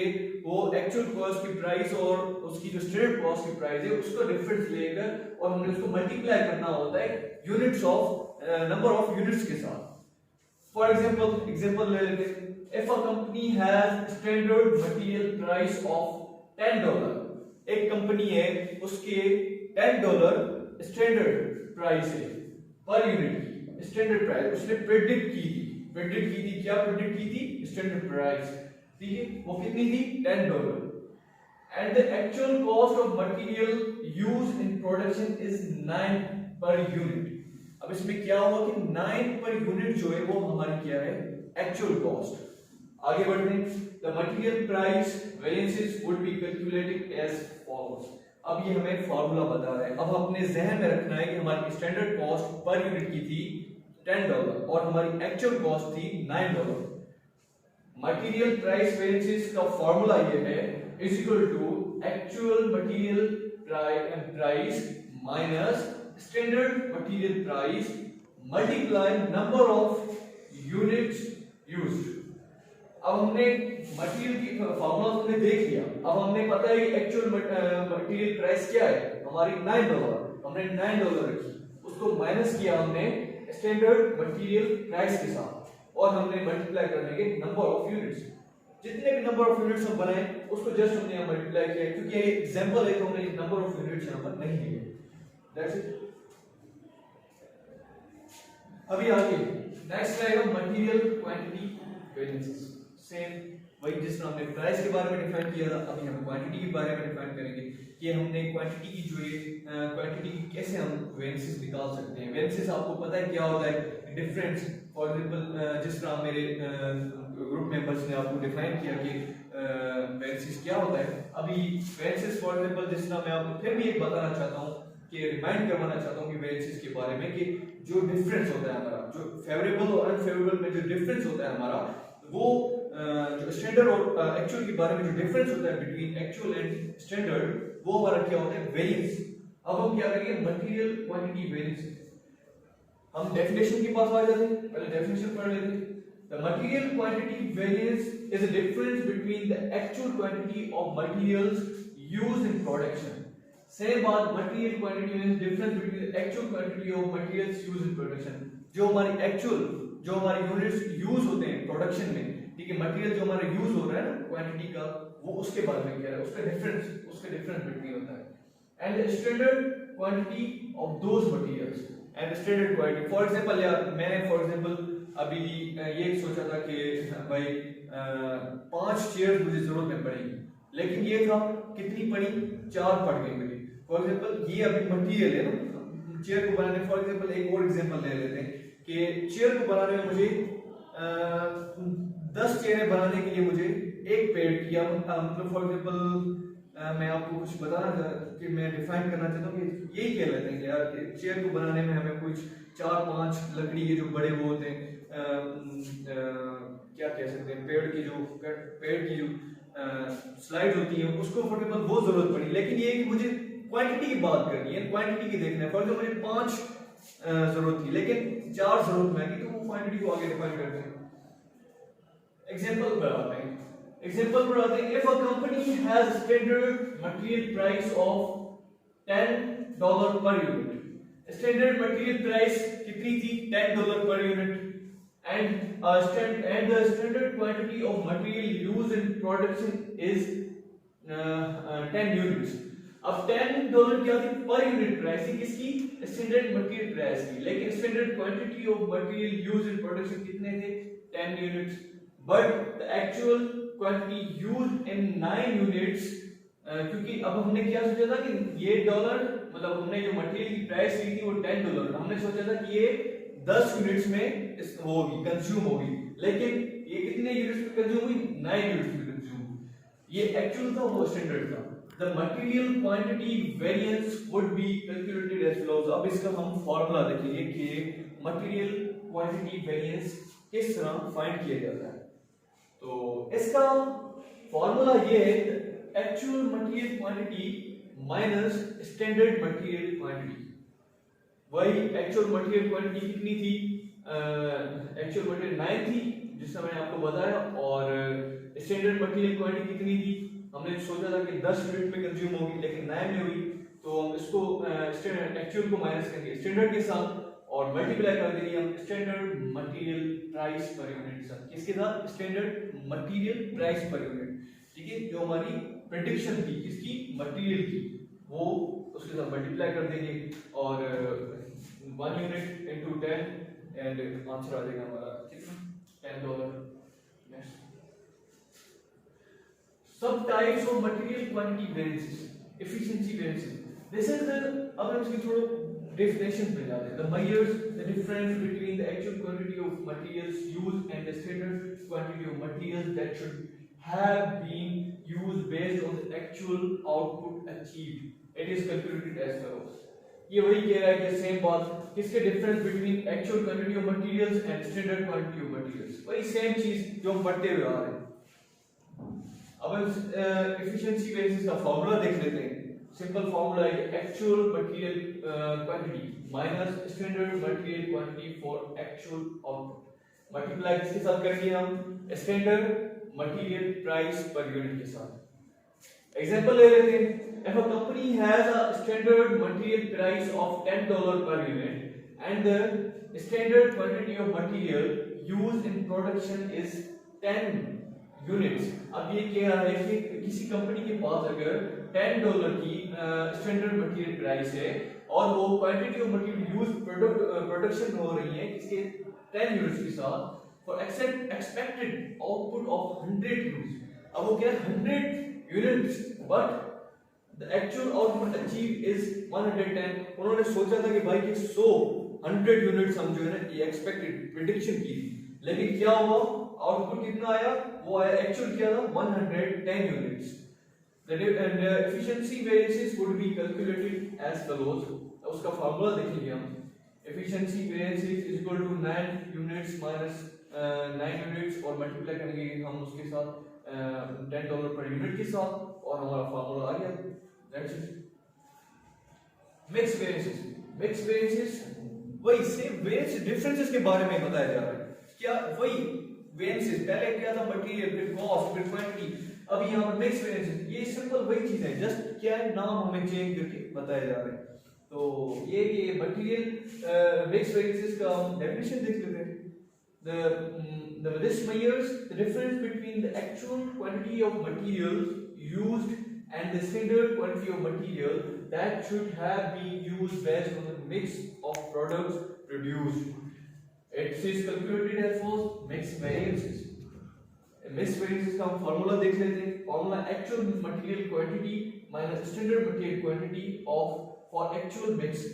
वो एक्चुअल कॉस्ट की प्राइस और उसकी जो स्टैंडर्ड कॉस्ट की प्राइस है उसको डिफरेंस लेकर और हमने उसको मल्टीप्लाई करना होता है units of number of units के साथ। फॉर एग्जांपल ले लेते हैं, if a company has standard material price of $10, एक कंपनी है उसके $10 स्टैंडर्ड प्राइस है पर यूनिट की, स्टैंडर्ड प्राइस उसने प्रेडिक्ट की थी, क्या प्रेडिक्ट की थी, स्टैंडर्ड प्राइस, ठीक है, वो कितनी थी, $10 and the actual cost of material used in production is 9 per unit. अब इसमें क्या हुआ कि 9 पर यूनिट जो है वो हमारी क्या है, एक्चुअल कॉस्ट। आगे बढ़ते हैं, the material price variances would be calculated as follows. अब ये हमें फार्मूला बता रहा है, अब अपने जहन में रखना है कि हमारी स्टैंडर्ड कॉस्ट पर यूनिट की थी $10 और हमारी एक्चुअल कॉस्ट थी $9। मटेरियल प्राइस वेरिएंसेस का फार्मूला ये है, is equal to actual material price minus standard material price multiply number of units used. अब हमने मटेरियल की फार्मूला हमने देख लिया, अब हमने पता है कि एक्चुअल मटेरियल प्राइस क्या है हमारी $9, हमने $9 रखी, उसको माइनस किया हमने स्टैंडर्ड मटेरियल प्राइस के साथ और हमने मल्टीप्लाई कर देंगे नंबर ऑफ यूनिट्स। जितने भी नंबर ऑफ यूनिट्स हम बनाए उसको जस्ट हमने यहाँ मल्टीप्लाई किया है, क्योंकि ये एग्जांपल है तो हमने नंबर ऑफ यूनिट्स यहाँ पर नहीं लिए। That's it. अभी आगे नेक्स्ट आएगा मटेरियल क्वांटिटी वेरिएंसेस। सेम वही जिस हमने प्राइस के बारे में डिफाइन किया था, अभी हम क्वांटिटी के बारे में डिफाइन करेंगे कि हमने क्वांटिटी की जो ये क्वांटिटी की कैसे हम वेरिएंसेस निकाल सकते हैं। वेरिएंसेस आपको पता है क्या होता है, डिफरेंस। फॉर एग्जांपल जिस तरह मेरे ग्रुप मेंबर्स ने आपको डिफाइन किया कि वेरिएंसेस क्या होता है। अभी वेरिएंसेस फॉर एग्जांपल जिस तरह मैं आपको फिर भी एक बताना चाहता हूँ कि रिमाइंड करवाना चाहता हूँ कि वेरिएंसेस के बारे में कि जो डिफरेंस होता है हमारा, जो फेवरेबल और अनफेवरेबल में जो डिफरेंस होता है हमारा, वो जो स्टैंडर्ड और एक्चुअल के बारे में जो डिफरेंस होता है बिटवीन एक्चुअल एंड स्टैंडर्ड, वो हमारा क्या होता है, वेरिएंस। अब हम क्या करेंगे, मटेरियल क्वांटिटी वेरिएंस। हम डेफिनेशन के पास आ जाते हैं, पहले डेफिनेशन पढ़ लेते हैं। The material quantity variance is a difference between the actual quantity of materials used in production. Same बात, material quantity means difference between the actual quantity of materials used in production. जो हमारी actual, जो हमारे units use होते हैं production में, ठीक है, मटेरियल जो हमारा यूज हो रहा है ना क्वांटिटी का, वो उसके बारे में कह रहा है, उसका डिफरेंस बिटवीन होता है। And standard quantity of those materials and standard quantity. For example यार, मैंने फॉर एग्जांपल अभी ये सोचा था कि भाई 5 चेयर मुझे जरूरत में पड़ेगी, लेकिन ये था कितनी पड़ी, 4 पड़ गई मुझे। फॉर एग्जांपल ये अभी मटेरियल है ना चेयर को बनाने। फॉर एग्जांपल एक और एग्जांपल ले लेते हैं कि चेयर को बनाने में मुझे 10 चेयरें बनाने के लिए मुझे एक पेड़ की, मतलब फॉर एग्जांपल मैं आपको कुछ बताना चाहता कि मैं डिफाइन करना चाहता हूँ कि यही कह लेते हैं कि यार चेयर को बनाने में हमें कुछ 4-5 लकड़ी के जो बड़े वो होते हैं, क्या कह सकते हैं, पेड़ की जो स्लाइड होती है, उसको फॉर एग्जांपल वो जरूरत पड़ी। लेकिन ये कि मुझे क्वांटिटी की बात करनी है, क्वांटिटी की देखना है। फॉर एग्जांपल मुझे 5 जरूरत थी लेकिन 4 जरूरत में आई, तो वो क्वांटिटी को आगे डिफाइन करते हैं। एग्जांपल बढ़ाते हैं। If a company has a standard material price of $10 per unit, standard material price कितनी थी, $10 per unit, and the standard quantity of material used in production is 10 units. अब $10 क्या थी, पर यूनिट प्राइस थी किसकी, standard material price की। लेकिन standard quantity of material used in production कितने थे, 10 units. But the actual quantity used in 9 units, क्योंकि अब हमने क्या सोचा था कि ये डॉलर, मतलब हमने जो मटेरियल की प्राइस ली थी वो $10, हमने सोचा था कि ये 10 यूनिट्स में वो होगी, कंज्यूम होगी। लेकिन ये कितने यूनिट्स में कंज्यूम हुई, 9 यूनिट्स में कंज्यूम। ये एक्चुअल था, वो स्टैंडर्ड था। The material quantity variance would be calculated as follows. अब इसका हम फॉर्मूला देखेंगे कि material quantity variance किस तरह फाइंड किया जाता है। तो इसका फॉर्मूला ये है, actual material quantity minus standard material quantity। वही actual material quantity कितनी थी, actual material 9 थी जिसका मैंने आपको बताया, और standard material quantity कितनी थी, हमने सोचा था कि 10 यूनिट में कंज्यूम होगी लेकिन 9 में हुई। तो हम इसको एक्चुअल को माइनस करेंगे स्टैंडर्ड के साथ और मल्टीप्लाई कर देंगे हम standard material price per unit के साथ। किसके साथ, standard material price per unit, ठीक है। जो हमारी प्रेडिक्शन थी किसकी, मटेरियल की, वो उसके साथ मल्टीप्लाई कर देंगे और 1 यूनिट इनटू 10 एंड आंसर आ जाएगा हमारा कितना, $10। Some types of material quantity variances, efficiency variances. This is the, अब हम इसकी थोड़ा definition पे जाते हैं. The measures the difference between the actual quantity of materials used and the standard quantity of materials that should have been used based on the actual output achieved. It is calculated as follows. ये वही कह रहा है कि same बात, किसके difference between actual quantity of materials and standard quantity of materials, वही same चीज जो हम पढ़ते हुए आ रहे हैं। अब हम एफिशिएंसी वेरिएंस का फार्मूला देख लेते हैं। सिंपल फार्मूला है actual material quantity minus standard material quantity for actual output, multiply किसके साथ करेंगे हम, standard material price per unit के साथ। एग्जांपल ले लेते हैं। If a company has a standard material price of $10 per unit and the standard quantity of material used in production is 10 units. अब ये क्या है कि किसी कंपनी के पास अगर $10 की स्टैंडर्ड मटेरियल प्राइस है और वो quantity of material use production हो रही है इसके 10 यूनिट्स के साथ for expected output of 100 units. अब वो क्या 100 units but the actual output achieve is 110। उन्होंने सोचा था कि भाई कि 100 यूनिट्स हम जो है ना ये एक्सपेक्टेड प्रेडिक्शन की, लेकिन क्या हुआ आउटपुट कितना आया, वो आया एक्चुअल क्या था 110 units. The efficiency variances would be calculated as follows। उसका फार्मूला देखेंगे हम। efficiency variances is equal to 9 units minus 9 units और मल्टीप्लाई करेंगे हम उसके साथ $10 पर यूनिट के साथ और हमारा फार्मूला आ गया। That's it। mixed variances, mixed variances वही सेम वेरिएंस डिफरेंसेस के बारे में बताया जा रहा है। क्या वही वेरिएंसेस पहले क्या था मटेरियल फिर कॉस्ट फिर क्वांटिटी, अभी यहाँ पर मिक्स वेरिएंसेस ये सिंपल वही चीज है, जस्ट क्या है नाम हमें चेंज करके बताया जा रहा है। तो ये मटेरियल मिक्स वेरिएंसेस का हम डेफिनेशन देख लेते हैं। This measures the difference between the actual quantity of material used and the standard quantity of material that should have been used based on the mix of products produced. It is calculated as follows: mixed variances. Mixed variances का हम formula देख लेते हैं। Formula actual material quantity minus standard material quantity of for actual mix.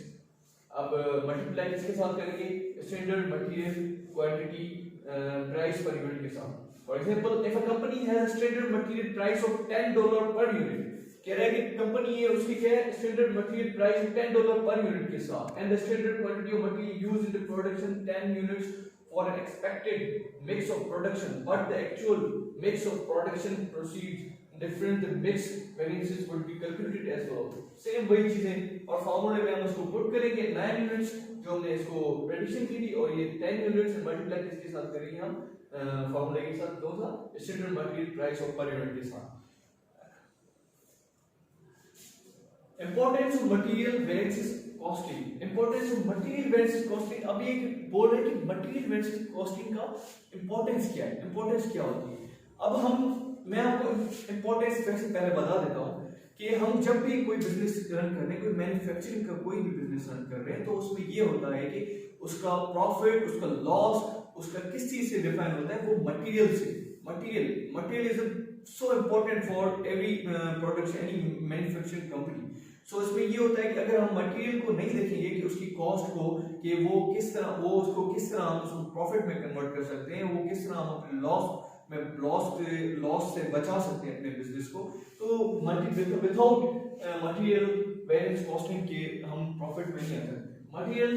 अब multiply किसके साथ करेंगे, standard material quantity price per unit के साथ। For example if a company has a standard material price of $10 per unit, कह रहा है कि कंपनी है उसकी क्या है standard material price $10 per unit के साथ and the standard quantity of material used in the production 10 units for an expected mix of production but the actual mix of production proceeds different, the mix variances would be calculated as well। Same वही चीजें और फार्मूले में हम उसको put करेंगे 9 units जो हमने इसको प्रेडिक्शन की थी और ये 10 यूनिट्स मल्टीप्लाई किसके साथ करेंगे हम फार्मूले के साथ, दो था standard material price of per unit के साथ। Importance of material variances costing. Importance of material variances costing, अब ये बोल रहे हैं कि मटेरियल वेरिएंसेस कॉस्टिंग का इंपॉर्टेंस क्या है, इंपॉर्टेंस क्या होती है। अब मैं आपको इंपॉर्टेंस वैसे पहले बता देता हूँ कि हम जब भी कोई बिजनेस रन कर रहे हैं, कोई मैन्युफैक्चरिंग का कोई भी बिजनेस रन कर रहे हैं, तो उसमें ये होता है कि उसका प्रॉफिट उसका लॉस उसका किस चीज से डिफाइन होता है, वो मटेरियल से। Material is so important for every production any manufacturing company. So इसमें ये होता है कि अगर हम मटेरियल को नहीं देखेंगे कि उसकी कॉस्ट को कि वो किस तरह वो उसको किस तरह हम उसको प्रॉफिट में कन्वर्ट कर सकते हैं, वो किस तरह हम अपने लॉस से बचा सकते हैं अपने बिजनेस को, तो विदाउट मटेरियल वेरिएंस कॉस्टिंग के हम प्रॉफिट में नहीं आ सकते। Material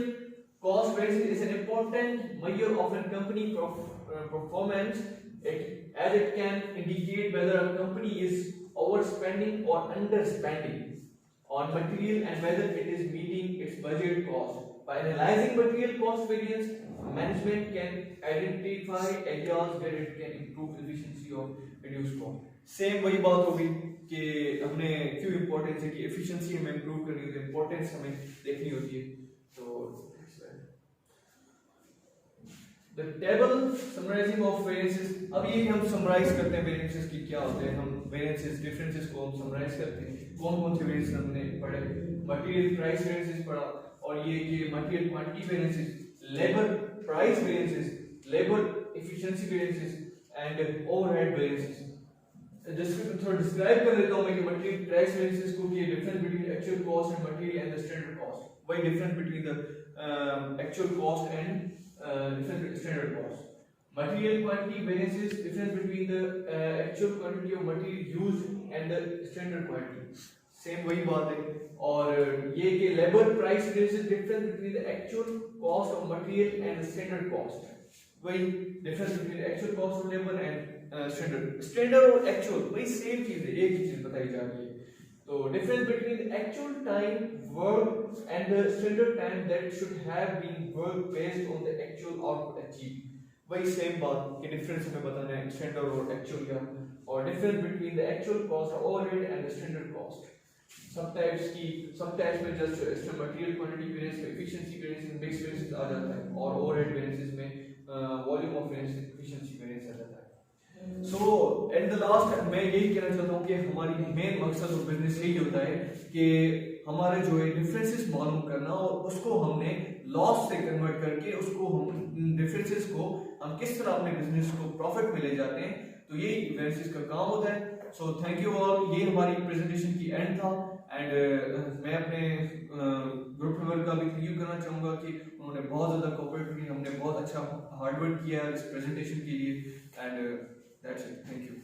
cost variance is an important measure of an company performance as it can indicate whether a company is overspending or underspending on material and whether it is meeting its budget cost. By analyzing material cost variance, management can identify areas where it can improve efficiency of reduce cost. Same वही बात होगी कि हमने क्यों importance है कि efficiency हमें improve करनी होती है, importance हमें देखनी होती है। तो the table summarizing of variances, अब ये हम summarize करते हैं variances की क्या होते हैं, हम variances differences को हम summarize करते हैं। कौन-कौन से variances हमने पढ़े, material price variances पढ़ा और ये material quantity variances, labor price variances, labor efficiency variances and overhead variances। Just थोड़ा डिस्क्राइब कर देता हूँ मैं कि material price variances को कि difference between actual cost and material and the standard cost, why difference between the actual cost and different standard cost। Material quantity variances, difference between the actual quantity of material used and the standard quantity, same वही बात है। और ये कि labor price variances, difference between the actual cost of material and the standard cost, वही difference between the actual cost of labor and standard और actual वही same चीज है, एक ही चीज बताई जा रही है। तो difference between the actual time worked and the standard time that should have been worked based on the actual output achieved, वही सेम बात कि difference हमें बताना है standard और actual का, और difference between the actual cost of overhead and the standard cost। सब टाइप्स में just material quantity variance, efficiency variance, mix variance आ जाता है, और ओवरहेड वेरिएंसेस में volume of variance, efficiency variance आ जाता है। सो एट द लास्ट मैं यही कहना चाहता हूँ कि हमारी मेन मकसद और बिजनेस यही होता है कि हमारे जो है डिफरेंसेस मालूम करना, और उसको हमने लॉस से कन्वर्ट करके उसको हम डिफरेंसेस को हम किस तरह अपने बिजनेस को प्रॉफिट में ले जाते हैं, तो यही वेरिएंसेस का काम होता है। सो थैंक यू ऑल, ये हमारी प्रेजेंटेशन की एंड था। एंड मैं अपने ग्रुप मेंबर का भी थैंक यू करना चाहूँगा कि उन्होंने बहुत ज़्यादा कोऑपरेट की, हमने बहुत अच्छा हार्ड वर्क किया इस प्रेजेंटेशन के लिए। And that's it, thank you.